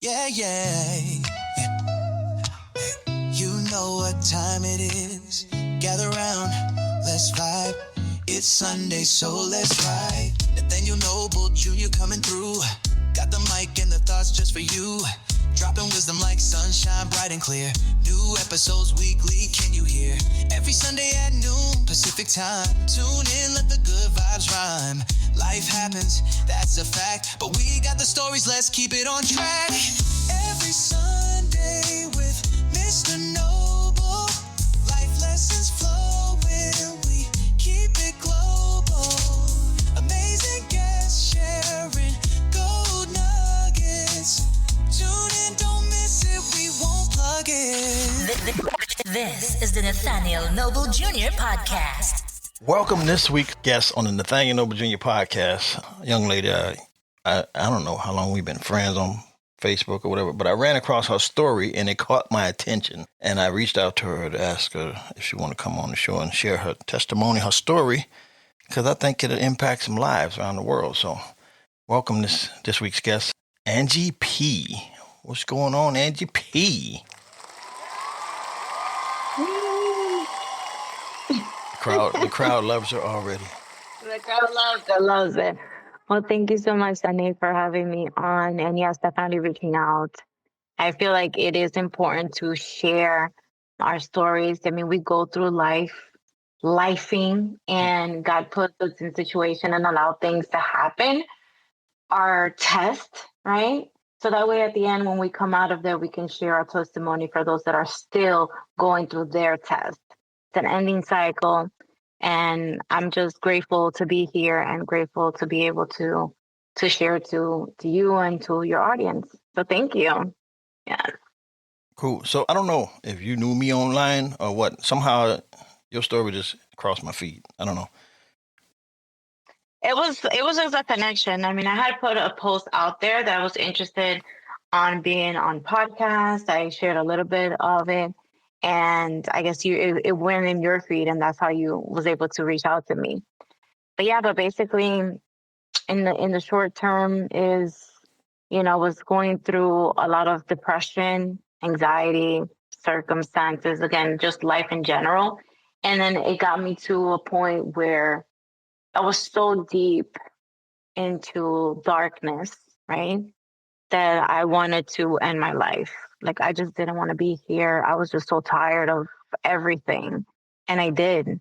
Yeah, yeah. You know what time it is. Gather round, let's vibe. It's Sunday, so let's ride. Nathaniel Noble Jr. coming through. Got the mic and the thoughts just for you. Dropping wisdom like sunshine, bright and clear. New episodes weekly, can you hear? Every Sunday at noon, Pacific time. Tune in, let the good vibes rhyme. Life happens, that's a fact. But we got the stories, let's keep it on track. Every Sunday with Mr. Noble. Life lessons flowing, we keep it global. Amazing guests sharing gold nuggets. Tune in, don't miss it, we won't plug it. This is the Nathaniel Noble Jr. podcast. Welcome this week's guest on the Nathaniel Noble Jr. podcast. A young lady, I don't know how long we've been friends on Facebook or whatever, but I ran across her story and it caught my attention. And I reached out to her to ask her if she wanted to come on the show and share her testimony, her story, because I think it'll impact some lives around the world. So welcome this week's guest, Angie P. What's going on, Angie P? The crowd loves her already. The crowd loves it. Well, thank you so much, Sunny, for having me on. And yes, definitely reaching out. I feel like it is important to share our stories. I mean, we go through lifing, and God puts us in situation and allow things to happen. Our test, right? So that way at the end, when we come out of there, we can share our testimony for those that are still going through their test. It's an ending cycle. And I'm just grateful to be here and grateful to be able to share to you and to your audience. So thank you. Yeah. Cool. So I don't know if you knew me online or what. Somehow your story just crossed my feed. I don't know. It was just a connection. I mean, I had put a post out there that I was interested on being on podcast. I shared a little bit of it. And I guess it went in your feed, and that's how you was able to reach out to me. But basically, in the short term is, was going through a lot of depression, anxiety, circumstances, again, just life in general. And then it got me to a point where I was so deep into darkness, right, that I wanted to end my life. Like, I just didn't want to be here. I was just so tired of everything. And I did.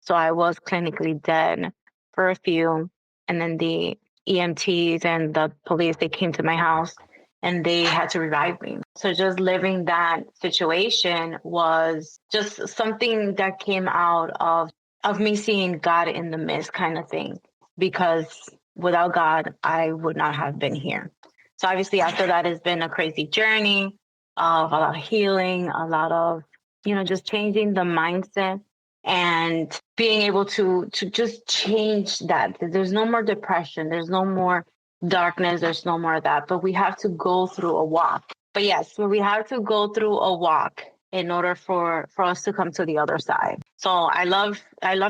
So I was clinically dead for a few. And then the EMTs and the police, they came to my house and they had to revive me. So just living that situation was just something that came out of me seeing God in the midst kind of thing. Because without God, I would not have been here. So obviously after that, it's been a crazy journey of a lot of healing, a lot of, just changing the mindset and being able to just change that. There's no more depression. There's no more darkness. There's no more of that. But we have to go through a walk. But yes, we have to go through a walk in order for us to come to the other side. So I love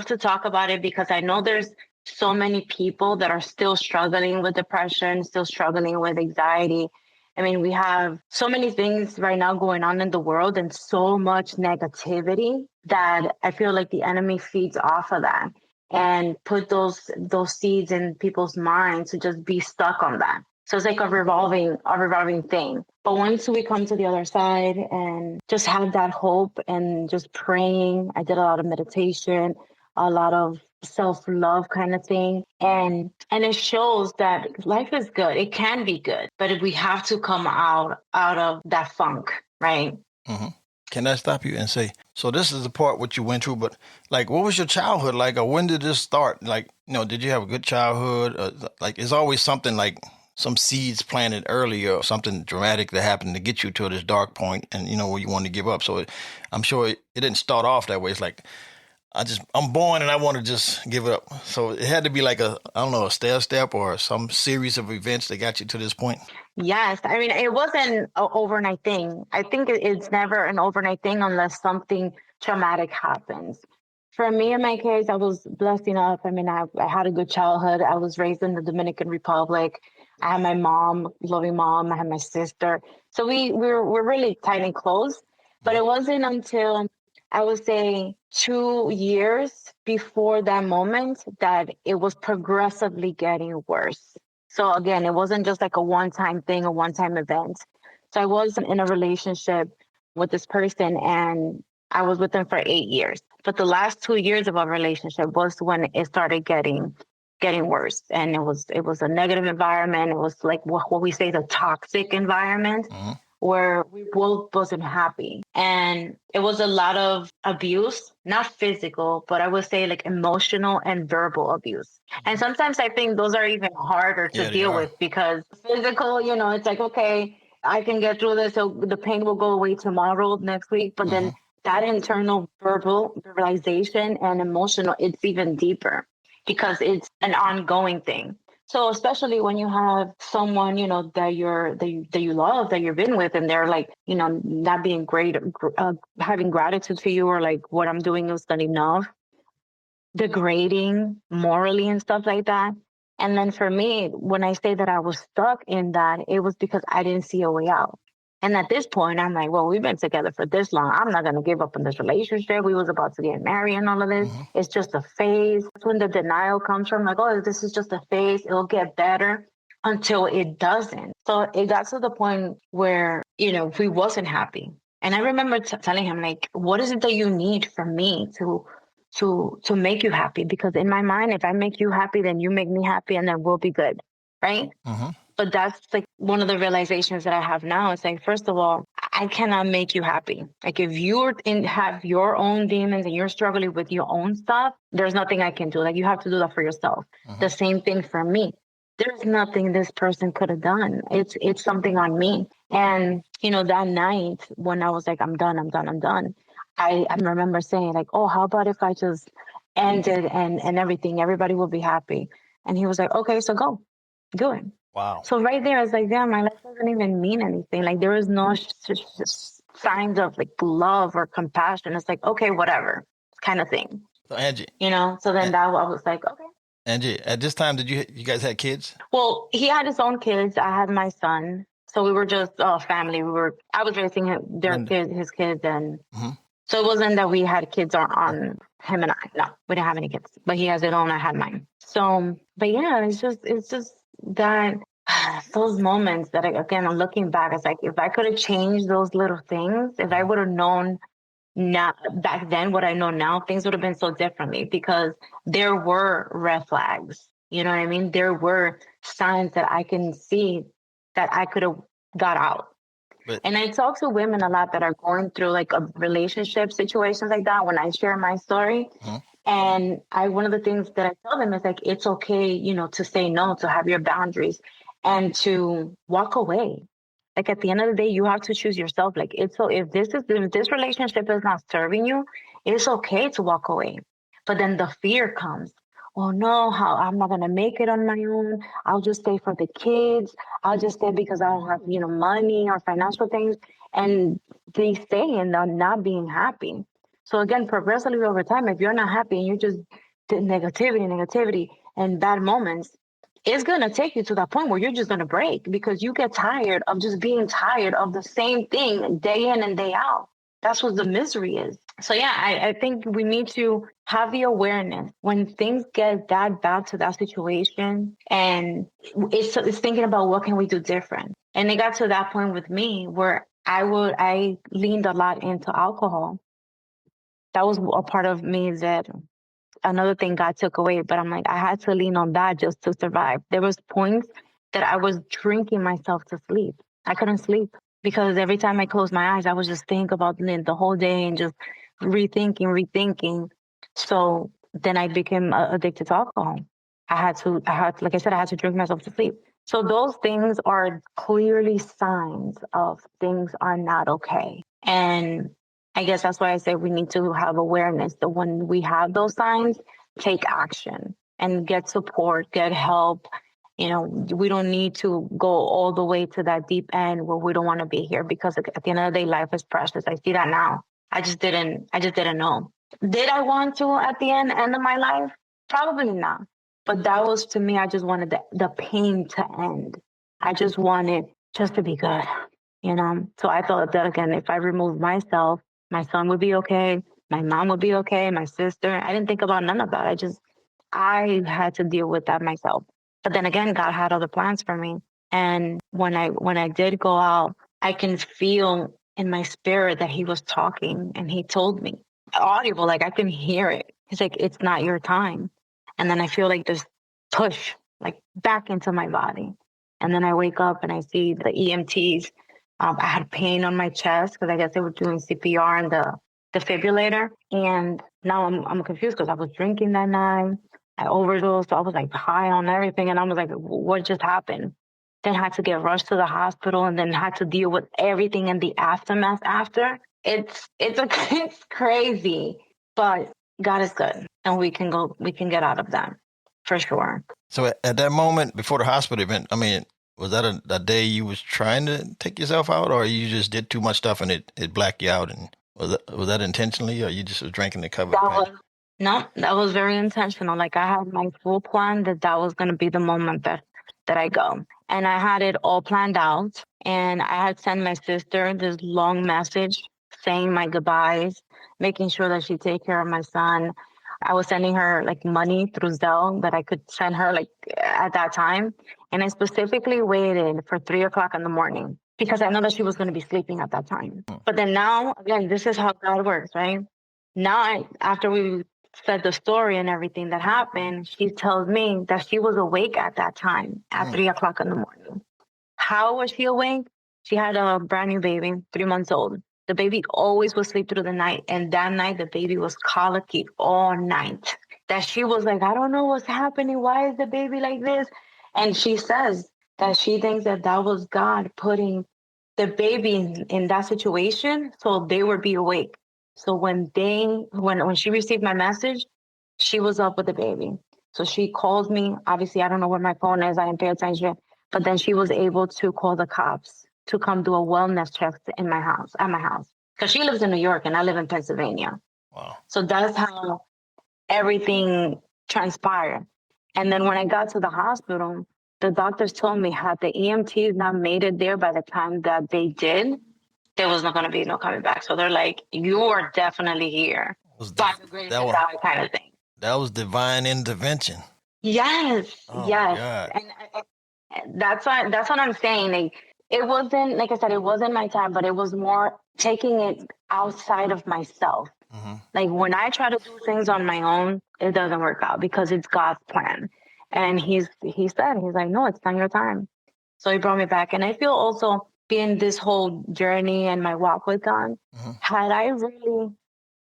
to talk about it because I know there's so many people that are still struggling with depression, still struggling with anxiety. I mean, we have so many things right now going on in the world and so much negativity that I feel like the enemy feeds off of that and put those seeds in people's minds to just be stuck on that. So it's like a revolving thing. But once we come to the other side and just have that hope and just praying, I did a lot of meditation, a lot of self-love kind of thing. And it shows that life is good. It can be good, but we have to come out of that funk, right? Mm-hmm. Can I stop you and say, so this is the part what you went through, but like, what was your childhood like, or when did this start? Like, did you have a good childhood? Like, it's always something like some seeds planted earlier or something dramatic that happened to get you to this dark point and, where you want to give up. So I'm sure it didn't start off that way. It's like, I'm born and I want to just give it up. So it had to be like a stair step or some series of events that got you to this point. Yes. I mean, it wasn't an overnight thing. I think it's never an overnight thing unless something traumatic happens. For me, in my case, I was blessed enough. I mean, I had a good childhood. I was raised in the Dominican Republic. I had my mom, loving mom. I had my sister. So we're really tight and close. But it wasn't until I would say 2 years before that moment that it was progressively getting worse. So again, it wasn't just like a one-time thing, a one-time event. So I was in a relationship with this person and I was with them for 8 years. But the last 2 years of our relationship was when it started getting worse. And it was a negative environment. It was like what we say, the toxic environment where we both wasn't happy. And it was a lot of abuse, not physical, but I would say like emotional and verbal abuse. And sometimes I think those are even harder to Yeah, they deal are. with because physical, it's like, okay, I can get through this. So the pain will go away tomorrow, next week. But then that internal verbalization and emotional, it's even deeper because it's an ongoing thing. So especially when you have someone, that you love, that you've been with, and they're like, not being great, having gratitude for you, or like what I'm doing is not enough, degrading morally and stuff like that. And then for me, when I say that I was stuck in that, it was because I didn't see a way out. And at this point, I'm like, well, we've been together for this long. I'm not going to give up on this relationship. We was about to get married and all of this. It's just a phase. That's when the denial comes from, like, oh, this is just a phase. It'll get better until it doesn't. So it got to the point where, we wasn't happy. And I remember telling him, like, what is it that you need from me to make you happy? Because in my mind, if I make you happy, then you make me happy and then we'll be good. Right. But that's like one of the realizations that I have now. It's like, first of all, I cannot make you happy. Like if have your own demons and you're struggling with your own stuff, there's nothing I can do. Like you have to do that for yourself. The same thing for me. There's nothing this person could have done. It's something on me. And, that night when I was like, I'm done. I remember saying like, oh, how about if I just end it and everything, everybody will be happy. And he was like, okay, so go do it. Wow. So right there, it's like, damn, my life doesn't even mean anything. Like there is no signs of like love or compassion. It's like, okay, whatever kind of thing. So Angie, So then that I was like, okay. Angie, at this time, did you guys had kids? Well, he had his own kids. I had my son. So we were just family. I was raising his kids. And so it wasn't that we had kids on him and I. No, we didn't have any kids, but he has his own. I had mine. So, but yeah, it's just that those moments that again, I'm looking back, it's like, if I could have changed those little things, if I would have known now back then what I know now, things would have been so differently because there were red flags. You know what I mean? There were signs that I can see that I could have got out. And I talk to women a lot that are going through like a relationship situations like that when I share my story. And one of the things that I tell them is like, it's okay, to say no, to have your boundaries and to walk away. Like at the end of the day, you have to choose yourself. Like if this relationship is not serving you, it's okay to walk away. But then the fear comes. Oh no, how I'm not gonna make it on my own. I'll just stay for the kids. I'll just stay because I don't have, money or financial things. And they stay and they're not being happy. So again, progressively over time, if you're not happy and you just did negativity and bad moments, it's going to take you to that point where you're just going to break because you get tired of just being tired of the same thing day in and day out. That's what the misery is. So yeah, I think we need to have the awareness when things get that bad to that situation, and it's thinking about what can we do different. And it got to that point with me where I leaned a lot into alcohol. That was a part of me that another thing God took away, but I'm like, I had to lean on that just to survive. There was points that I was drinking myself to sleep. I couldn't sleep because every time I closed my eyes, I was just think about it the whole day and just rethinking. So then I became addicted to alcohol. Like I said, I had to drink myself to sleep. So those things are clearly signs of things are not okay. And I guess that's why I say we need to have awareness that when we have those signs, take action and get support, get help. We don't need to go all the way to that deep end where we don't want to be here because at the end of the day, life is precious. I see that now. I just didn't know. Did I want to at the end of my life? Probably not. But that was, to me, I just wanted the pain to end. I just wanted just to be good, you know? So I thought that, again, if I removed myself, my son would be okay, my mom would be okay, my sister. I didn't think about none of that. I had to deal with that myself. But then again, God had other plans for me. And when I did go out, I can feel in my spirit that he was talking, and he told me audible, like I can hear it. He's like, it's not your time. And then I feel like this push, like back into my body. And then I wake up and I see the EMTs. I had pain on my chest because I guess they were doing CPR and the defibrillator. And now I'm confused because I was drinking that night. I overdosed. So I was like high on everything. And I was like, what just happened? Then had to get rushed to the hospital, and then had to deal with everything in the aftermath after. It's crazy, but God is good, and we can get out of that for sure. So at that moment before the hospital event, I mean, was that a day you was trying to take yourself out, or you just did too much stuff and it blacked you out? And was that intentionally, or you just was drinking to cover the pain? No, that was very intentional. Like I had my full plan that was going to be the moment that I go. And I had it all planned out. And I had sent my sister this long message saying my goodbyes, making sure that she take care of my son. I was sending her like money through Zelle that I could send her like at that time. And I specifically waited for 3:00 in the morning because I know that she was going to be sleeping at that time. But then now, again, this is how God works, right? Now, after we said the story and everything that happened, she tells me that she was awake at that time at 3:00 in the morning. How was she awake? She had a brand new baby, 3 months old. The baby always would sleep through the night. And that night, the baby was colicky all night. That she was like, I don't know what's happening. Why is the baby like this? And she says that she thinks that was God putting the baby in that situation so they would be awake. So when she received my message, she was up with the baby. So she called me. Obviously, I don't know where my phone is. I didn't pay attention. But then she was able to call the cops to come do a wellness check at my house. Because she lives in New York and I live in Pennsylvania. Wow. So that's how everything transpired. And then when I got to the hospital, the doctors told me had the EMTs not made it there by the time that they did, there was not going to be no coming back. So they're like, you are definitely here. By the grace of God kind of thing. That was divine intervention. Yes. Oh yes. My God. And that's what I'm saying. Like, it wasn't, like I said, it wasn't my time, but it was more taking it outside of myself. Mm-hmm. Like when I try to do things on my own, it doesn't work out because it's God's plan. And he said, he's like, no, it's not your time. So he brought me back. And I feel also being this whole journey and my walk with God, had I really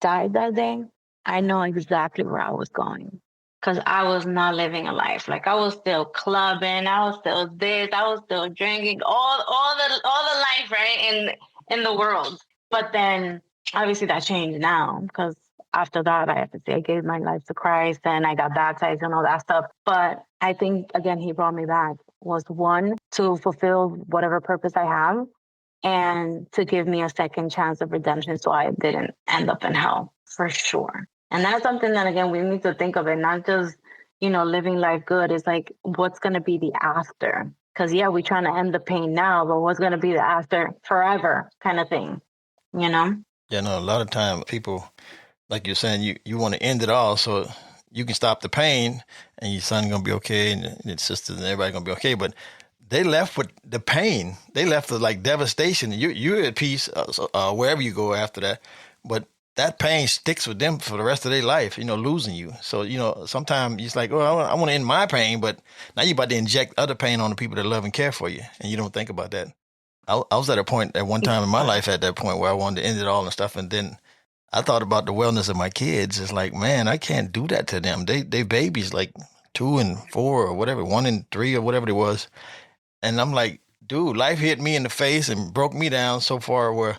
died that day, I know exactly where I was going. Because I was not living a life. Like I was still clubbing, I was still this, I was still drinking, all the life, right, in the world. But then obviously that changed now because after that I have to say I gave my life to Christ and I got baptized and all that stuff. But I think again he brought me back was one to fulfill whatever purpose I have and to give me a second chance of redemption so I didn't end up in hell for sure. And that's something that, again, we need to think of it, not just, living life good. It's like, what's going to be the after? Because, yeah, we're trying to end the pain now, but what's going to be the after forever kind of thing, Yeah, no, a lot of time people, like you're saying, you want to end it all so you can stop the pain and your son going to be okay and your sisters and everybody going to be okay. But they left with the pain. They left with like devastation. You're at peace wherever you go after that. But that pain sticks with them for the rest of their life, losing you. So, sometimes it's like, oh, I want to end my pain, but now you're about to inject other pain on the people that love and care for you. And you don't think about that. I was at a point at one time in my life at that point where I wanted to end it all and stuff. And then I thought about the wellness of my kids. It's like, man, I can't do that to them. They babies like 2 and 4 or whatever, 1 and 3 or whatever it was. And I'm like, dude, life hit me in the face and broke me down so far where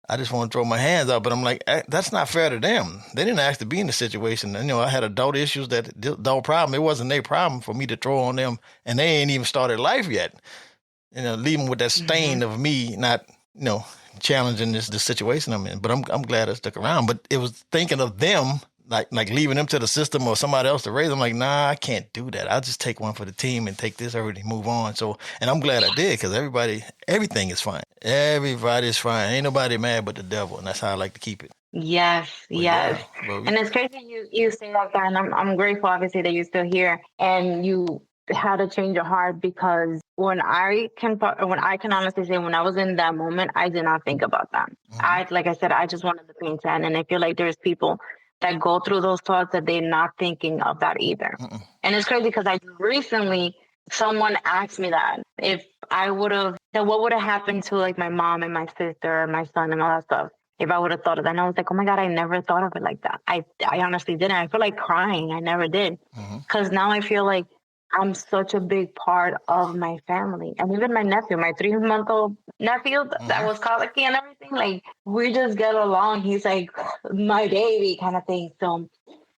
I just want to throw my hands up. But I'm like, that's not fair to them. They didn't ask to be in the situation. I had adult issues adult problem. It wasn't their problem for me to throw on them. And they ain't even started life yet. Leaving with that stain of me not, challenging the situation I'm in. But I'm glad I stuck around. But it was thinking of them like leaving them to the system or somebody else to raise them. Like, nah, I can't do that. I'll just take one for the team and take this already move on. So, and I'm glad I did because everything is fine. Everybody's fine. Ain't nobody mad but the devil. And that's how I like to keep it. Yes, But yes. yeah, but And it's crazy you say like that, and I'm grateful obviously that you're still here and you had to change your heart, because when I can honestly say, when I was in that moment, I did not think about that. Like I said, I just wanted the pain to end, and I feel like there's people that go through those thoughts that they're not thinking of that either. And it's crazy because I recently, someone asked me that if I would have, that what would have happened to like my mom and my sister, my son, and all that stuff if I would have thought of that. And I was like, oh my God, I never thought of it like that. I honestly didn't. I feel like crying. I never did. Because now I feel like I'm such a big part of my family. And even my nephew, my 3-month-old nephew that was colicky and everything, like we just get along. He's like my baby kind of thing. So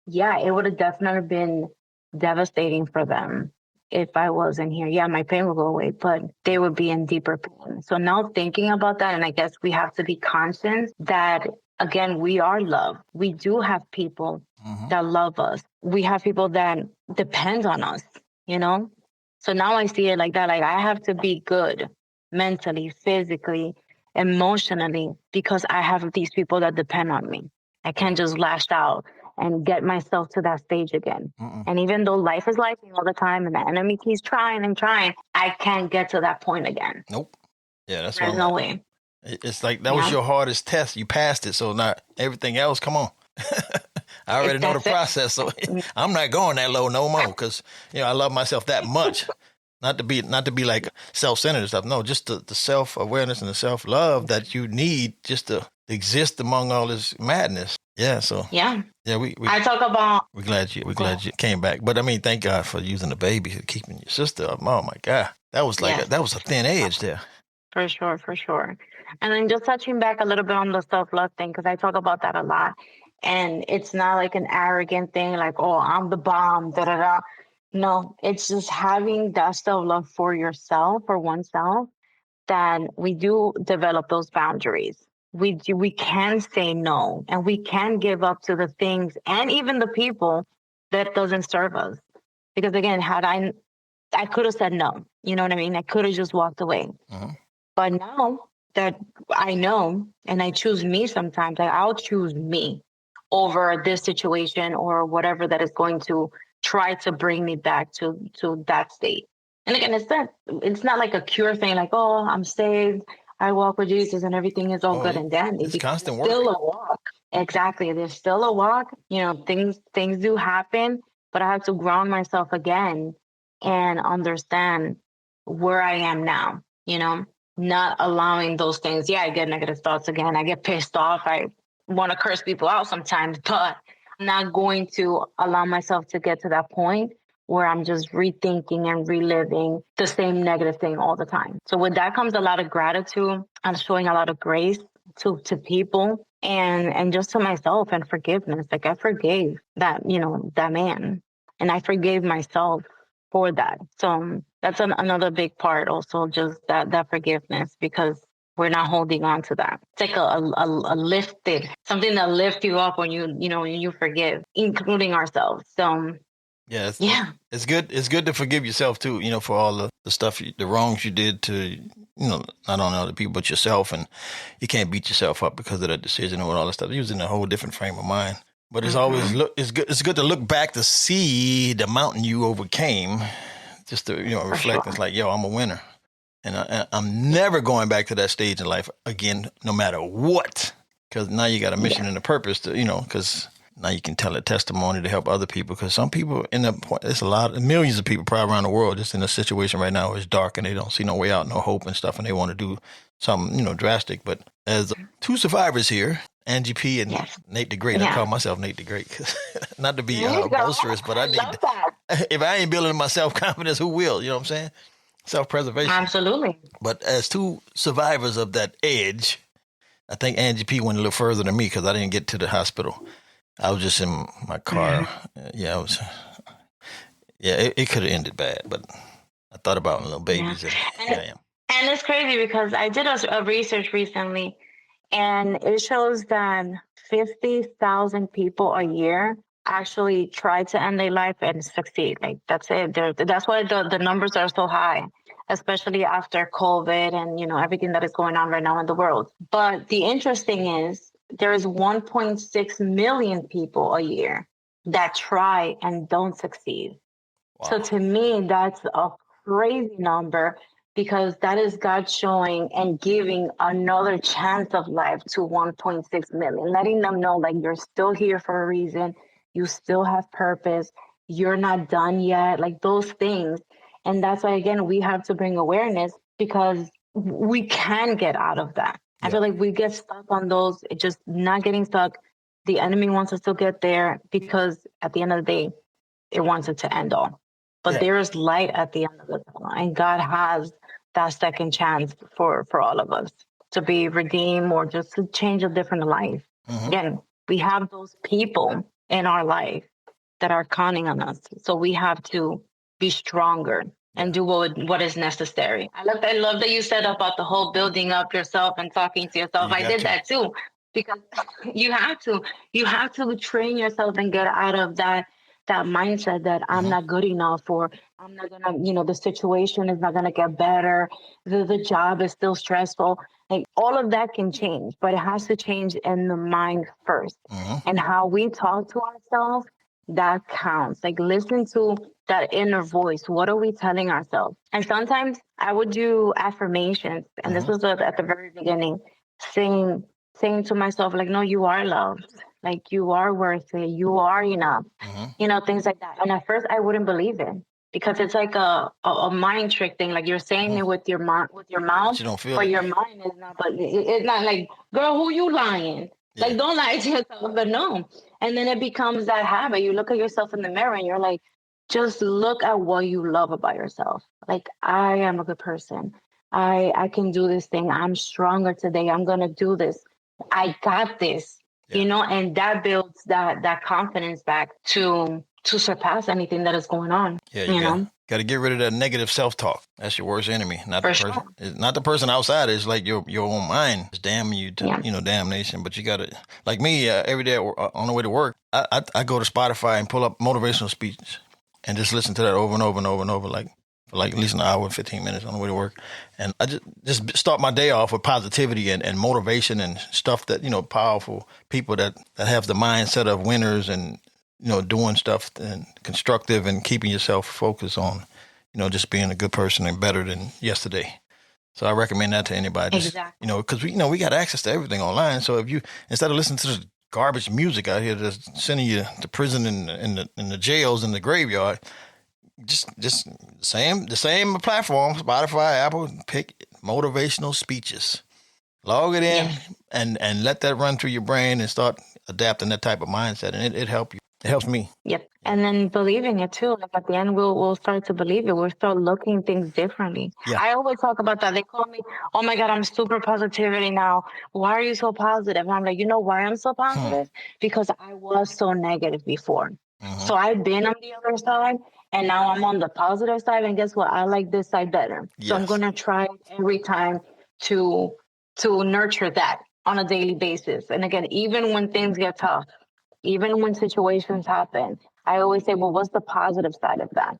yeah, it would have definitely been devastating for them if I wasn't here. Yeah, my pain would go away, but they would be in deeper pain. So now thinking about that, and I guess we have to be conscious that, again, we are loved. We do have people that love us. We have people that depend on us, you know? So now I see it like that. Like I have to be good mentally, physically, emotionally, because I have these people that depend on me. I can't just lash out and get myself to that stage again. And even though life is life all the time and the enemy keeps trying and trying, I can't get to that point again. Nope. Yeah, that's There's what no way. It's like that was your hardest test. You passed it, so now everything else, come on. I already know the process, so I'm not going that low no more because I love myself that much. Not to be like self-centered and stuff. No, just the self-awareness and the self-love that you need just to exist among all this madness. Yeah, so yeah, we I talk about. we're glad you came back. But I mean, thank God for using the baby and keeping your sister up. Oh my God, that was like that was a thin edge there. For sure. And then just touching back a little bit on the self-love thing, because I talk about that a lot. And it's not like an arrogant thing, like, oh, I'm the bomb, da da da. No, it's just having that self-love for yourself, for oneself, that we do develop those boundaries. We can say no, and we can give up to the things and even the people that doesn't serve us. Because again, had I could have said no. You know what I mean? I could have just walked away. But now that I know and I choose me sometimes, like I'll choose me over this situation or whatever that is going to try to bring me back to that state. And again, it's not like a cure thing, like, oh, I'm saved, I walk with Jesus and everything is all good and dandy. It's constant work. Still a walk. Exactly. There's still a walk. Things do happen, but I have to ground myself again and understand where I am now, not allowing those things. Yeah, I get negative thoughts again. I get pissed off. I want to curse people out sometimes, but I'm not going to allow myself to get to that point where I'm just rethinking and reliving the same negative thing all the time. So with that comes a lot of gratitude. I'm showing a lot of grace to people and just to myself, and forgiveness. Like I forgave that, that man, and I forgave myself for that. So that's another big part also, just that forgiveness, because we're not holding on to that. It's like a lifted, something that lifts you up when you forgive, including ourselves. So it's good. It's good to forgive yourself too, for all the stuff, the wrongs you did to, not only other people, but yourself. And you can't beat yourself up because of that decision or all that stuff. You're using a whole different frame of mind. But it's always it's good to look back to see the mountain you overcame, just to reflect. It's like, yo, I'm a winner, and I'm never going back to that stage in life again, no matter what. Because now you got a mission and a purpose to, because now you can tell a testimony to help other people. Because some people there's millions of people probably around the world just in a situation right now where it's dark and they don't see no way out, no hope and stuff, and they want to do something drastic. But as two survivors here, Angie P and Nate the Great. I call myself Nate the Great. Not to be boisterous, but I need if I ain't building my self-confidence, who will? You know what I'm saying? Self-preservation. Absolutely. But as two survivors of that edge, I think Angie P went a little further than me because I didn't get to the hospital. I was just in my car. It could have ended bad, but I thought about little babies and here I am. And it's crazy because I did a research recently. And it shows that 50,000 people a year actually try to end their life and succeed. Like that's it. That's why the numbers are so high, especially after COVID and, you know, everything that is going on right now in the world. But the interesting is there is 1.6 million people a year that try and don't succeed. Wow. So to me, that's a crazy number because that is God showing and giving another chance of life to 1.6 million, letting them know like you're still here for a reason. You still have purpose. You're not done yet, like those things. And that's why, again, we have to bring awareness because we can get out of that. I feel like we get stuck on those, just not getting stuck. The enemy wants us to get there because at the end of the day, it wants it to end all. But there is light at the end of the tunnel, and God has that second chance for all of us to be redeemed or just to change a different life. Again, we have those people in our life that are counting on us. So we have to be stronger and do what is necessary. I love that you said about the whole building up yourself and talking to yourself. I did that too, because you have to train yourself and get out of that mindset that I'm not good enough, or I'm not gonna, you know, the situation is not gonna get better. The job is still stressful. Like all of that can change, but it has to change in the mind first. And how we talk to ourselves, that counts. Like listen to that inner voice. What are we telling ourselves? And sometimes I would do affirmations, and this was at the very beginning, saying to myself, like, no, you are loved. Like you are worth it. You are enough. You know, things like that. And at first I wouldn't believe it because it's like a mind trick thing. Like you're saying it with your mouth, But you don't feel but it. your mind is not. But it's not like, girl, who you lying? Like, don't lie to yourself. But no. And then it becomes that habit. You look at yourself in the mirror and you're like, just look at what you love about yourself. Like, I am a good person. I can do this thing. I'm stronger today. I'm gonna do this. I got this. You know, and that builds that confidence back to surpass anything that is going on. Yeah, you know, got to get rid of that negative self-talk. That's your worst enemy, not For the person. sure. It's not the person outside. It's like your own mind is damning you to you know, damnation. But you got to, like me, every day on the way to work, I go to Spotify and pull up motivational speeches and just listen to that over and over and over and over, like for like at least an hour and 15 minutes on the way to work. And I just start my day off with positivity and motivation and stuff that, you know, powerful people that have the mindset of winners and, you know, doing stuff and constructive and keeping yourself focused on, you know, just being a good person and better than yesterday. So I recommend that to anybody. Just, you know, because we got access to everything online. So if you, instead of listening to this garbage music out here that's sending you to prison in the jails and the graveyard, just the same platform, Spotify, Apple, pick motivational speeches. Log it in and let that run through your brain and start adapting that type of mindset, and it helps you. It helps me. Yep. And then believing it too. Like at the end, we'll start to believe it. We'll start looking things differently. Yeah. I always talk about that. They call me, oh my God, I'm super positivity now. Why are you so positive? And I'm like, you know why I'm so positive? Because I was so negative before. So I've been on the other side, and now I'm on the positive side. And guess what? I like this side better. So I'm gonna try every time to nurture that on a daily basis. And again, even when things get tough, even when situations happen, I always say, well, what's the positive side of that?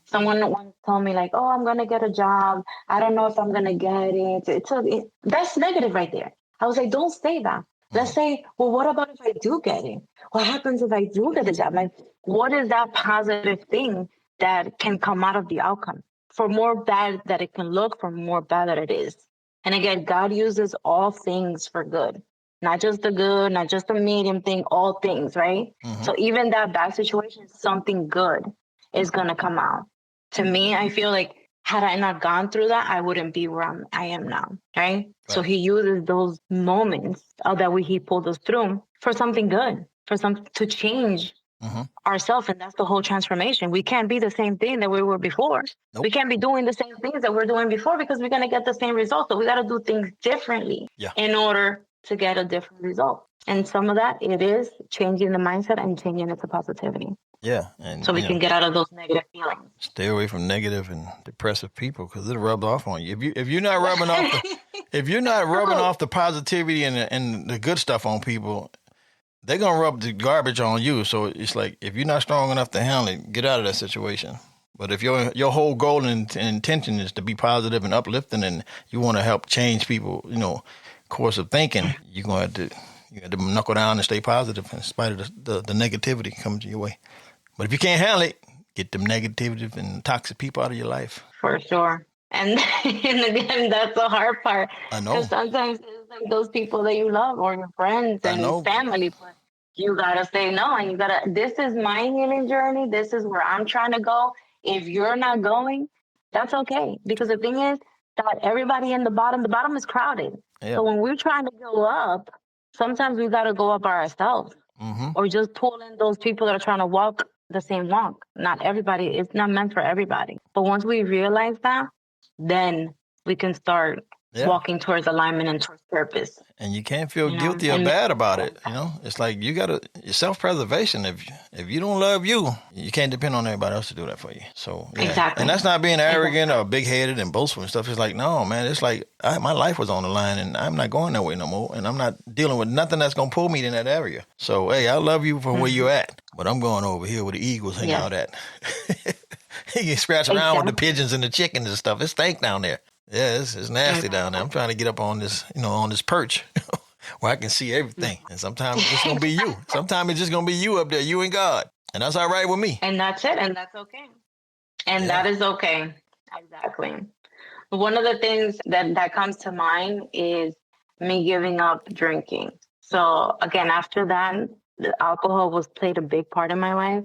Someone once told me like, oh, I'm going to get a job. I don't know if I'm going to get it. That's negative right there. I was like, don't say that. Let's say, well, what about if I do get it? What happens if I do get a job? Like, what is that positive thing that can come out of the outcome? For more bad that it can look, for more bad that it is. And again, God uses all things for good. Not just the good, not just the medium thing, all things, right? So even that bad situation, something good is going to come out. To me, I feel like had I not gone through that, I wouldn't be where I am now, right? So he uses those moments he pulled us through for something good, to change ourselves. And that's the whole transformation. We can't be the same thing that we were before. We can't be doing the same things that we're doing before because we're going to get the same results. So we got to do things differently in order to get a different result. And some of that, it is changing the mindset and changing it to positivity. Yeah. And so we can get out of those negative feelings. Stay away from negative and depressive people because it'll rub off on you. If you're not rubbing off if you're not rubbing off the positivity and the good stuff on people, they're going to rub the garbage on you. So it's like, if you're not strong enough to handle it, get out of that situation. But if your whole goal and intention is to be positive and uplifting, and you want to help change people, course of thinking, you're going to have to knuckle down and stay positive in spite of the negativity coming to your way. But if you can't handle it, get them negative and toxic people out of your life. For sure. And again, that's the hard part. I know. Because sometimes it's like those people that you love or your friends and family, but you gotta say no, and this is my healing journey. This is where I'm trying to go. If you're not going, that's okay. Because the thing is that everybody in the bottom is crowded. Yeah. So when we're trying to go up, sometimes we gotta go up by ourselves. Mm-hmm. Or just pull in those people that are trying to walk the same walk. Not everybody, it's not meant for everybody. But once we realize that, then we can start walking towards alignment and towards purpose. And you can't feel guilty or bad about it. It's like self-preservation. If you don't love you, you can't depend on everybody else to do that for you. So exactly. And that's not being arrogant or big-headed and boastful and stuff. It's like, no, man, it's like my life was on the line and I'm not going that way no more. And I'm not dealing with nothing that's going to pull me in that area. So, hey, I love you for where you're at, but I'm going over here where the eagles hang out at. You can scratch around with the pigeons and the chickens and stuff. It stank down there. Yeah, it's nasty down there. I'm trying to get up on this, on this perch where I can see everything. And sometimes it's just going to be you. Sometimes it's just going to be you up there, you and God. And that's all right with me. And that's it. And that's okay. And that is okay. Exactly. One of the things that comes to mind is me giving up drinking. So again, after that, the alcohol played a big part in my life.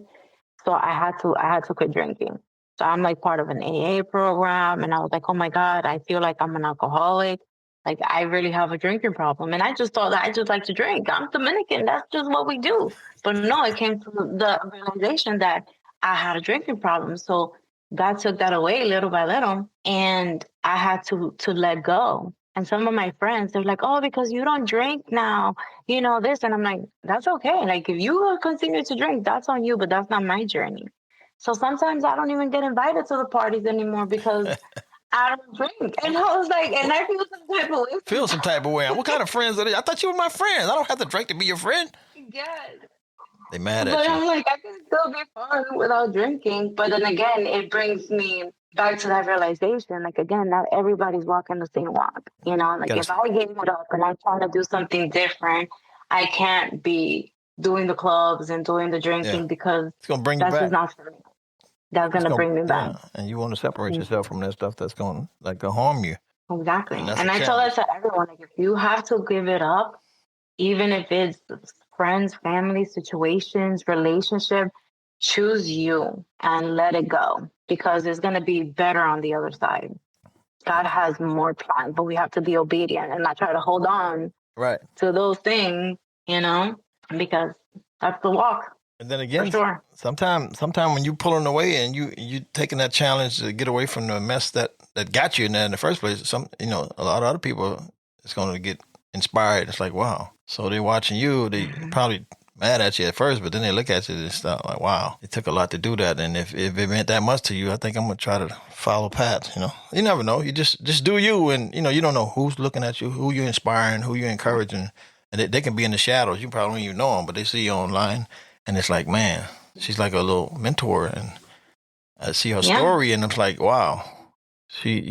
So I had to quit drinking. So I'm like part of an AA program. And I was like, oh my God, I feel like I'm an alcoholic. Like I really have a drinking problem. And I just thought that I just like to drink. I'm Dominican. That's just what we do. But no, it came to the realization that I had a drinking problem. So God took that away little by little. And I had to let go. And some of my friends, they're like, oh, because you don't drink now, this. And I'm like, that's okay. Like if you continue to drink, that's on you, but that's not my journey. So sometimes I don't even get invited to the parties anymore because I don't drink. And I was like, and I feel some type of way. Feel some type of way. What kind of friends are they? I thought you were my friends. I don't have to drink to be your friend. Yes. They mad at you. But I'm like, I can still be fun without drinking. But then again, it brings me back to that realization. Like, again, not everybody's walking the same walk. Like if I gave it up and I'm trying to do something different, I can't be doing the clubs and doing the drinking because it's gonna bring you back. That's just not for me. That's going to bring me back. Yeah. And you want to separate yourself from that stuff that's going to harm you. Exactly. And I tell that to everyone. Like, if you have to give it up, even if it's friends, family, situations, relationship, choose you and let it go because it's going to be better on the other side. God has more plans, but we have to be obedient and not try to hold on to those things, because that's the walk. And then again, sometime when you pulling away and you taking that challenge to get away from the mess that got you in there in the first place, a lot of other people is going to get inspired. It's like, wow. So they're watching you. They probably mad at you at first, but then they look at you and start like, wow, it took a lot to do that. And if it meant that much to you, I think I'm going to try to follow Pat. You never know. You just do you. And, you don't know who's looking at you, who you're inspiring, who you're encouraging. And they can be in the shadows. You probably don't even know them, but they see you online. And it's like, man, she's like a little mentor, and I see her story, and it's like, wow, she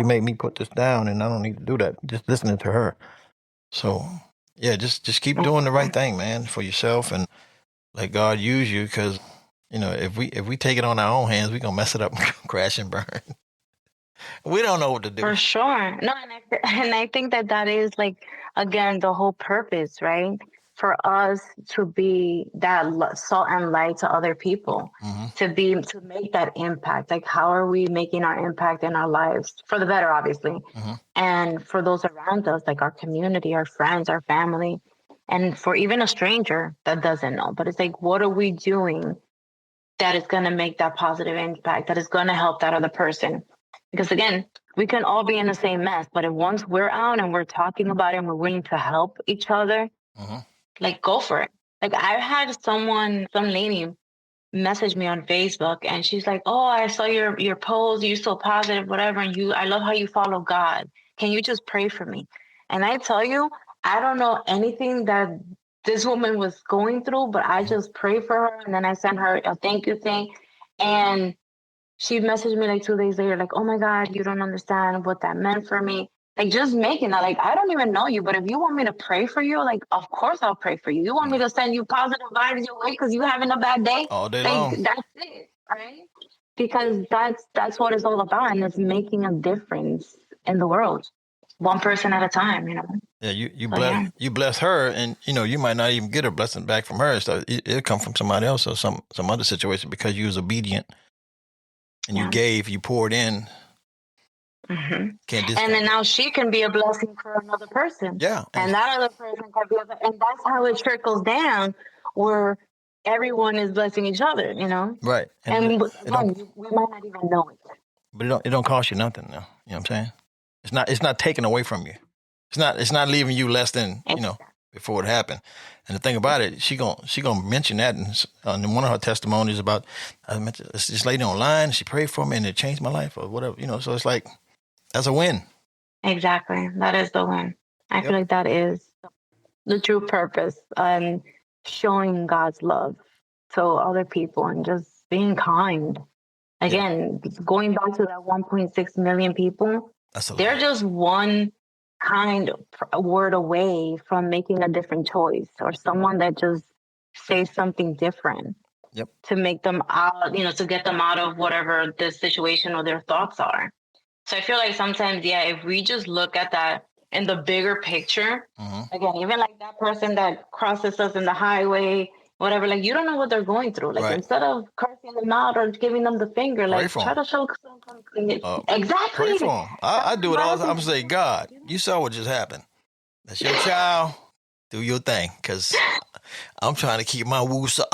made me put this down, and I don't need to do that. Just listening to her. So, just keep doing the right thing, man, for yourself, and let God use you, because if we take it on our own hands, we're gonna mess it up, and crash and burn. We don't know what to do. For sure. No, and I think that is like, again, the whole purpose, right? For us to be that salt and light to other people, to make that impact. Like, how are we making our impact in our lives for the better, obviously, and for those around us, like our community, our friends, our family, and for even a stranger that doesn't know. But it's like, what are we doing that is going to make that positive impact, that is going to help that other person? Because again, we can all be in the same mess, but if once we're out and we're talking about it and we're willing to help each other, like, go for it. Like, I had some lady message me on Facebook, and she's like, oh, I saw your post. You're so positive, whatever. And I love how you follow God. Can you just pray for me? And I tell you, I don't know anything that this woman was going through, but I just prayed for her, and then I sent her a thank you thing. And she messaged me like 2 days later, like, oh my God, you don't understand what that meant for me. Like, just making that, like, I don't even know you, but if you want me to pray for you, like, of course I'll pray for you. You want me to send you positive vibes your way because you're having a bad day? All day like, long. That's it, right? Because that's what it's all about, and it's making a difference in the world, one person at a time, you know. Yeah, you bless her, and you might not even get a blessing back from her. So it'll come from somebody else or some other situation because you was obedient and you gave, you poured in. Mm-hmm. Can't discount. And then now she can be a blessing for another person. Yeah, and that other person can be, and that's how it trickles down, where everyone is blessing each other, you know. Right. And we might not even know it. But it don't cost you nothing now. You know what I'm saying? It's not taken away from you. It's not leaving you less than before it happened. And the thing about it, she gonna mention that in one of her testimonies about I met this lady online. She prayed for me and it changed my life or whatever. So it's like that's a win. Exactly, that is the win. I feel like that is the true purpose, and showing God's love to other people and just being kind. Again, going back to that 1.6 million people, they're just one kind word away from making a different choice, or someone that just says something different to make them out, to get them out of whatever the situation or their thoughts are. So I feel like sometimes, if we just look at that in the bigger picture, again, even like that person that crosses us in the highway, whatever, like, you don't know what they're going through. Like, instead of cursing them out or giving them the finger, like, try to show some exactly. Pray for them. I do it all the time. I'm say, God, you saw what just happened. That's your child. Do your thing, because I'm trying to keep my woosah.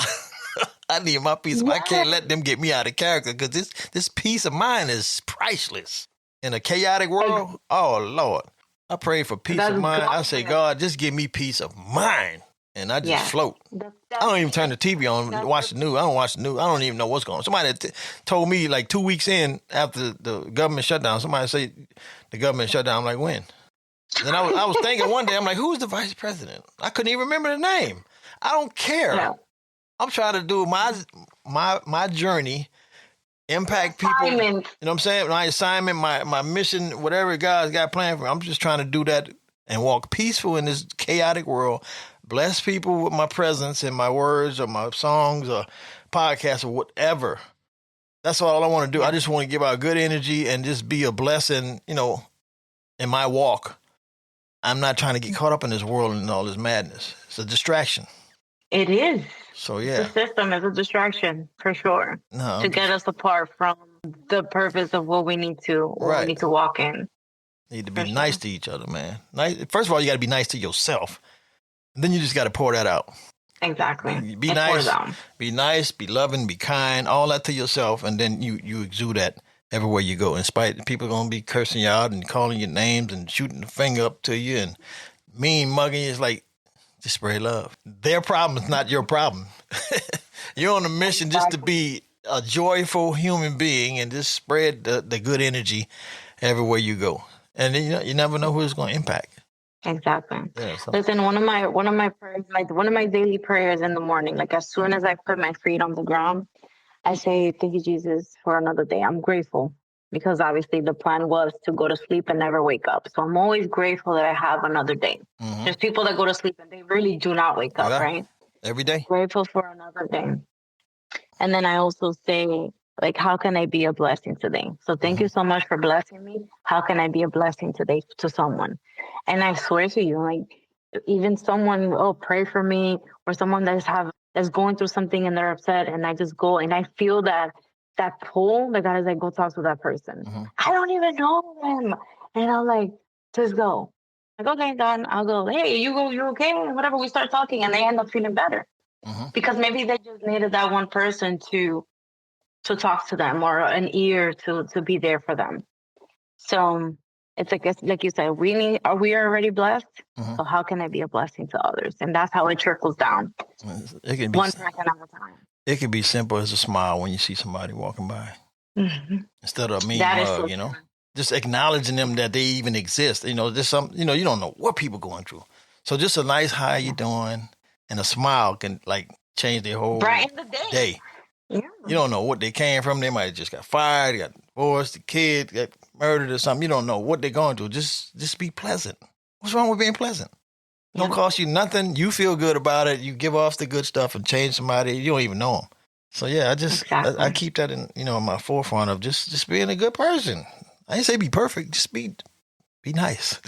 I need my peace. I can't let them get me out of character, because this peace of mind is priceless. In a chaotic world, oh, Lord. I pray for peace of mind. I say, God, just give me peace of mind. And I just float. I don't even turn the TV on to watch the news. I don't watch the news. I don't even know what's going on. Somebody told me like 2 weeks in after the government shutdown, somebody say the government shutdown. I'm like, when? And I was thinking one day, I'm like, who's the vice president? I couldn't even remember the name. I don't care. No. I'm trying to do my journey, impact people. You know what I'm saying? My assignment, my mission, whatever God's got planned for me. I'm just trying to do that and walk peaceful in this chaotic world. Bless people with my presence and my words or my songs or podcasts or whatever. That's all I want to do. I just want to give out good energy and just be a blessing, in my walk. I'm not trying to get caught up in this world and all this madness. It's a distraction. It is. So, yeah. The system is a distraction, for sure, to get us apart from the purpose of what we need to walk in. Need to be nice to each other, man. First of all, you got to be nice to yourself. Then you just got to pour that out. Exactly. Be nice, be loving, be kind, all that to yourself, and then you exude that everywhere you go. In spite, people are going to be cursing you out and calling you names and shooting the finger up to you and mean mugging you. It's like, just spread love. Their problem is not your problem. You're on a mission just to be a joyful human being and just spread the good energy everywhere you go. And then you never know who it's going to impact. Exactly. Yeah, listen, one of my prayers, like one of my daily prayers in the morning, like as soon as I put my feet on the ground, I say, thank you, Jesus, for another day. I'm grateful because obviously the plan was to go to sleep and never wake up. So I'm always grateful that I have another day. Mm-hmm. There's people that go to sleep and they really do not wake up, right? Every day. Grateful for another day. And then I also say, like, how can I be a blessing today? So thank you so much for blessing me. How can I be a blessing today to someone? And I swear to you, like, even someone, pray for me, or someone that's going through something and they're upset, and I just go and I feel that pull, that God is like, go talk to that person. Mm-hmm. I don't even know them. And I'm like, just go. Like, okay, God, I'll go. Hey, you go, you okay? Whatever, we start talking and they end up feeling better. Mm-hmm. Because maybe they just needed that one person to talk to them, or an ear to be there for them. So it's like you said, we are already blessed. Mm-hmm. So how can I be a blessing to others? And that's how it trickles down. It can be one person at a time. It can be simple as a smile when you see somebody walking by. Mm-hmm. Instead of a mean mug, just acknowledging them that they even exist. You know, just some, you know, you don't know what people going through. So just a nice, how you doing? And a smile can like change their whole Brighten the day. Yeah. You don't know what they came from. They might have just got fired, got divorced, the kid got murdered or something. You don't know what they're going through. Just be pleasant. What's wrong with being pleasant? Don't cost you nothing. You feel good about it. You give off the good stuff and change somebody. You don't even know them. So yeah, I keep that in, you know, in my forefront of just being a good person. I ain't say be perfect. Just be nice.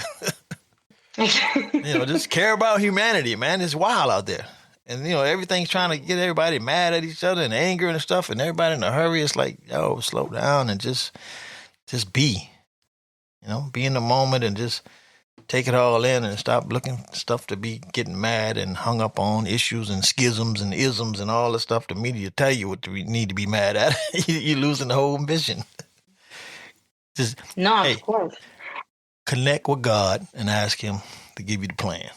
You know, just care about humanity, man. It's wild out there. And, you know, everything's trying to get everybody mad at each other and anger and stuff. And everybody in a hurry. It's like, yo, slow down and just be, you know, be in the moment and just take it all in and stop looking stuff to be getting mad and hung up on issues and schisms and isms and all the stuff the media tell you what we need to be mad at. You're losing the whole mission. Just, of course. Connect with God and ask him to give you the plan.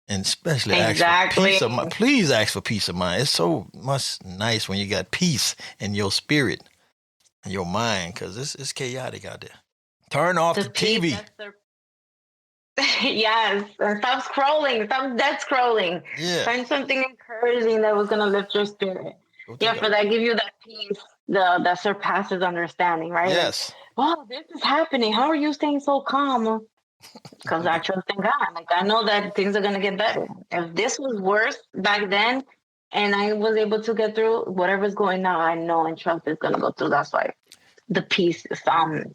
And especially ask for peace of mind. Please ask for peace of mind. It's so much nice when you got peace in your spirit and your mind, because it's chaotic out there. Turn off the TV. Yes. Stop scrolling. Stop dead scrolling. Yeah. Find something encouraging that was going to lift your spirit. Yeah, for that, give you that peace that surpasses understanding, right? Yes. Like, oh, this is happening. How are you staying so calm? Because I trust in God. Like, I know that things are going to get better. If this was worse back then and I was able to get through whatever's going now, I know and trust it's going to go through. That's why the peace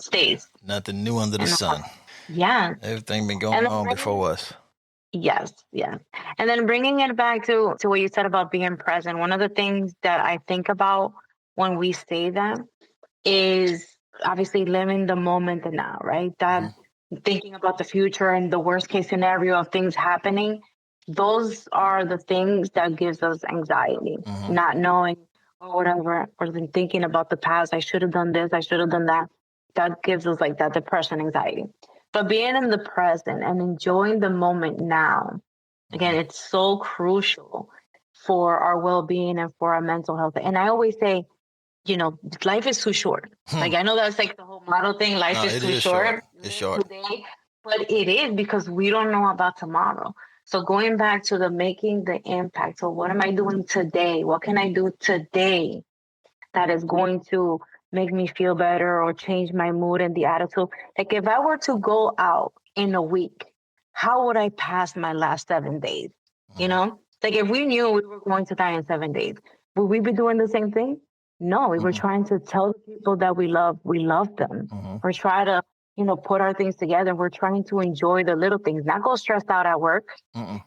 stays. Nothing new under the sun. Yeah. Everything been going on before us. Yes. And then bringing it back to what you said about being present. One of the things that I think about when we say that is obviously living the moment and now, right? That thinking about the future and the worst case scenario of things happening, those are the things that gives us anxiety, not knowing or whatever, or then thinking about the past. I should have done this. I should have done that. That gives us like that depression, anxiety. But being in the present and enjoying the moment now, again, it's so crucial for our well-being and for our mental health. And I always say, you know, life is too short. Like, I know that's like the whole model thing. Life is too short. It's short. Today, but it is because we don't know about tomorrow. So going back to the making the impact. So what am I doing today? What can I do today that is going to make me feel better or change my mood and the attitude? Like, if I were to go out in a week, how would I pass my last 7 days? You know, like if we knew we were going to die in 7 days, would we be doing the same thing? No, we were trying to tell the people that we love them. We're trying to, you know, put our things together. We're trying to enjoy the little things, not go stressed out at work,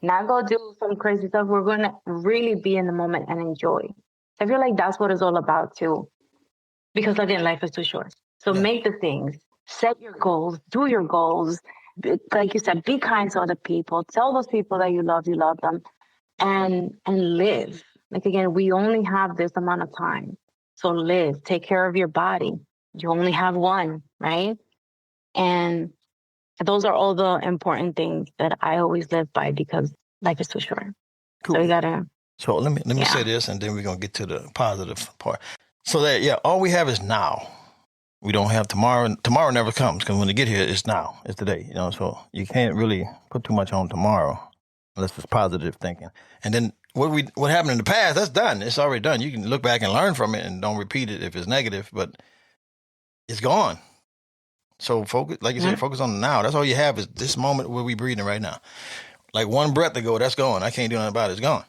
not go do some crazy stuff. We're going to really be in the moment and enjoy. I feel like that's what it's all about too. Because again, life is too short. So make the things, set your goals, do your goals. Like you said, be kind to other people. Tell those people that you love them, and live. Like, again, we only have this amount of time. So live, take care of your body. You only have one, right? And those are all the important things that I always live by because life is too short. Cool. So we gotta. So let me say this, and then we're gonna get to the positive part. So that all we have is now. We don't have tomorrow. Tomorrow never comes because when they get here, it's now. It's today. You know, so you can't really put too much on tomorrow unless it's positive thinking. And then what happened in the past, that's done. It's already done. You can look back and learn from it and don't repeat it if it's negative, but it's gone. So focus, like you said, focus on the now. That's all you have is this moment where we breathing right now. Like one breath ago, that's gone. I can't do nothing about it. It's gone.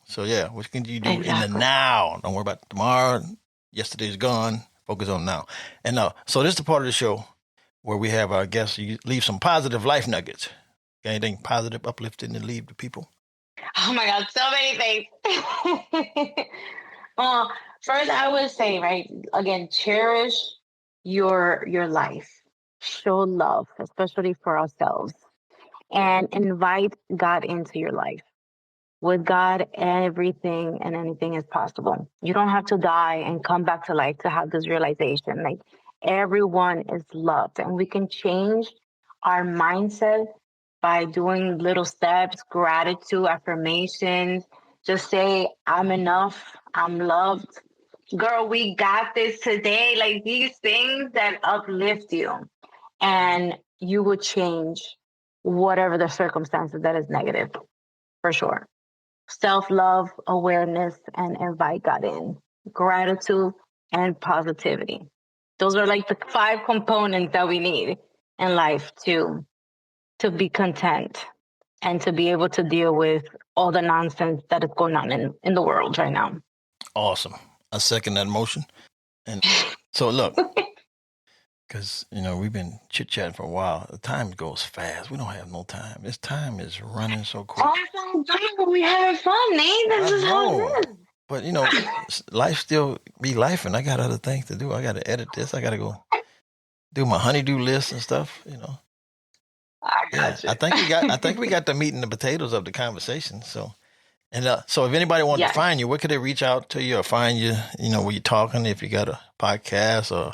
So what can you do in the now? Don't worry about tomorrow. Yesterday's gone. Focus on now. And so this is the part of the show where we have our guests. You leave some positive life nuggets. Got anything positive, uplifting to leave the people? Oh my God, so many things. First, I would say, right, again, cherish your life. Show love, especially for ourselves, and invite God into your life. With God, everything and anything is possible. You don't have to die and come back to life to have this realization. Like, everyone is loved, and we can change our mindset by doing little steps, gratitude, affirmations. Just say, I'm enough, I'm loved. Girl, we got this today. Like, these things that uplift you. and you would change whatever the circumstances that is negative, for sure. Self-love, awareness, and invite God in. Gratitude and positivity. Those are like the 5 components that we need in life to be content and to be able to deal with all the nonsense that is going on in the world right now. Awesome. I second that motion. And so look, because, we've been chit-chatting for a while. The time goes fast. We don't have no time. This time is running so quick. Oh, we having fun, Nate. This is how it is. But, life still be life, and I got other things to do. I got to edit this. I got to go do my honeydew list and stuff, I got you. I think we got the meat and the potatoes of the conversation. So, so if anybody wants to find you, where could they reach out to you or find you, where you're talking, if you got a podcast or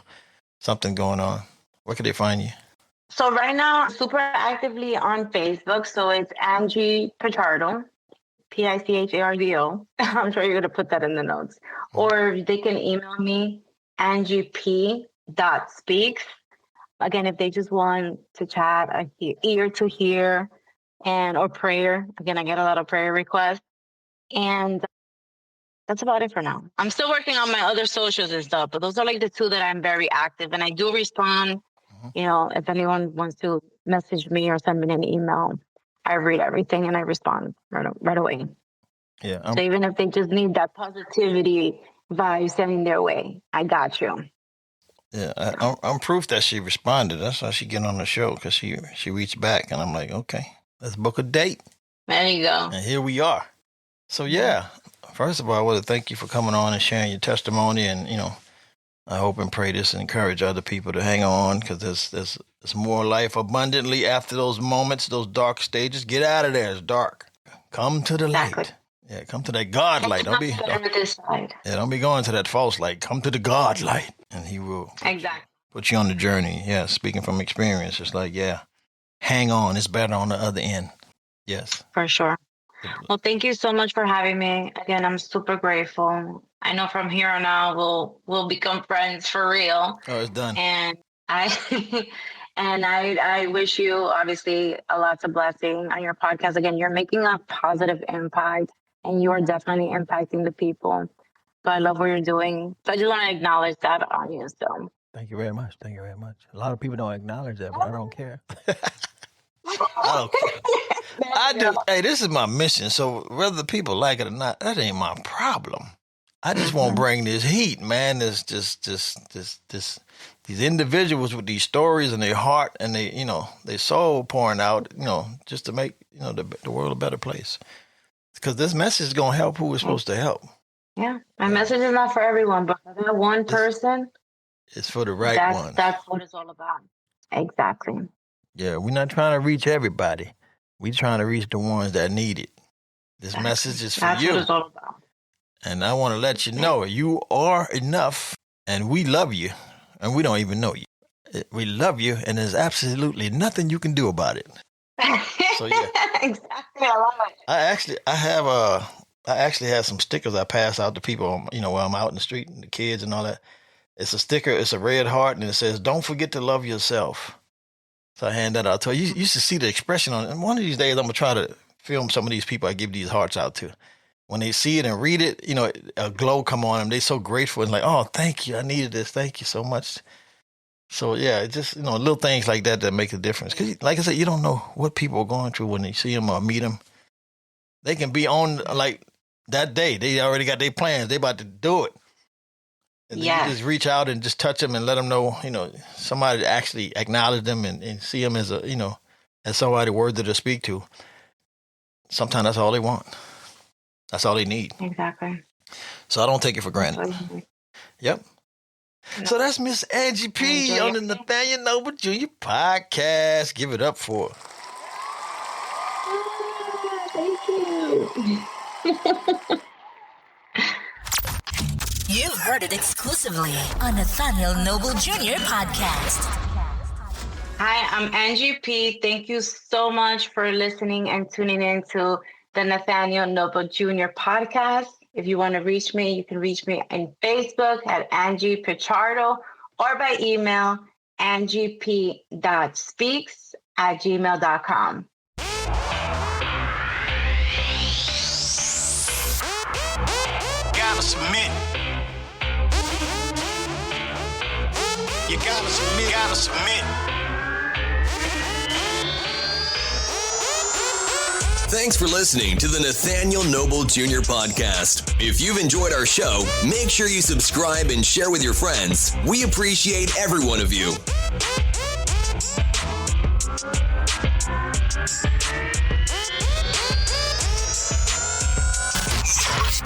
something going on, where could they find you? So right now, super actively on Facebook. So it's Angie Pichardo, Pichardo. I'm sure you're going to put that in the notes. Mm-hmm. Or they can email me, Angie P.speaks. Again, if they just want to chat, ear to hear, or prayer. Again, I get a lot of prayer requests. And that's about it for now. I'm still working on my other socials and stuff, but those are like the 2 that I'm very active. And I do respond. Mm-hmm. If anyone wants to message me or send me an email, I read everything and I respond right away. Yeah. So even if they just need that positivity vibe sending their way, I got you. Yeah, I'm proof that she responded. That's how she get on the show, because she reached back, and I'm like, okay, let's book a date. There you go. And here we are. So first of all, I want to thank you for coming on and sharing your testimony, and I hope and pray this and encourage other people to hang on, because there's more life abundantly after those moments, those dark stages. Get out of there. It's dark. Come to the light. Yeah, come to that God light. Don't be going to that false light. Come to the God light, and He will put you on the journey. Yeah, speaking from experience, it's like, hang on. It's better on the other end. Yes, for sure. Well, thank you so much for having me. Again, I'm super grateful. I know from here on out we'll become friends for real. Oh, it's done. And I wish you obviously a lots of blessing on your podcast. Again, you're making a positive impact, and you are definitely impacting the people. So I love what you're doing. So I just want to acknowledge that on you. So thank you very much. Thank you very much. A lot of people don't acknowledge that, but I don't care. I don't care. I do. Hey, this is my mission. So whether the people like it or not, that ain't my problem. I just want to bring this heat, man. This these individuals with these stories and their heart and their soul pouring out, just to make the world a better place. Because this message is gonna help who it's supposed to help. Yeah, my message is not for everyone, but for that one person, it's for the right ones. That's what it's all about. Exactly. Yeah, we're not trying to reach everybody. We're trying to reach the ones that need it. This message is for you. That's what it's all about. And I want to let you know you are enough, and we love you, and we don't even know you. We love you, and there's absolutely nothing you can do about it. So exactly, I love it. I actually have some stickers I pass out to people, while I'm out in the street and the kids and all that. It's a sticker. It's a red heart, and it says, "Don't forget to love yourself." So I hand that out to you. You should see the expression on it. And one of these days, I'm gonna try to film some of these people I give these hearts out to. When they see it and read it, a glow come on them. They're so grateful and like, "Oh, thank you. I needed this. Thank you so much." So yeah, it's just little things like that make a difference. Because like I said, you don't know what people are going through when you see them or meet them. They can be on like that day. They already got their plans. They about to do it. And you just reach out and just touch them and let them know, somebody actually acknowledge them and see them as as somebody worthy to speak to. Sometimes that's all they want. That's all they need. Exactly. So I don't take it for granted. Yep. No. So that's Miss Angie P on the Nathaniel Noble Jr. podcast. Give it up for her. Thank you. You've heard it exclusively on Nathaniel Noble Jr. podcast. Hi, I'm Angie P. Thank you so much for listening and tuning in to the Nathaniel Noble Jr. podcast. If you want to reach me, you can reach me on Facebook at Angie Pichardo or by email, Angiep.speaks @gmail.com. Gotta submit. You gotta submit. Gotta submit. Thanks for listening to the Nathaniel Noble Jr. podcast. If you've enjoyed our show, make sure you subscribe and share with your friends. We appreciate every one of you.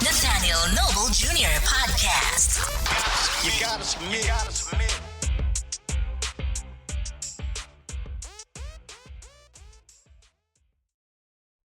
Nathaniel Noble Jr. podcast. You gotta submit.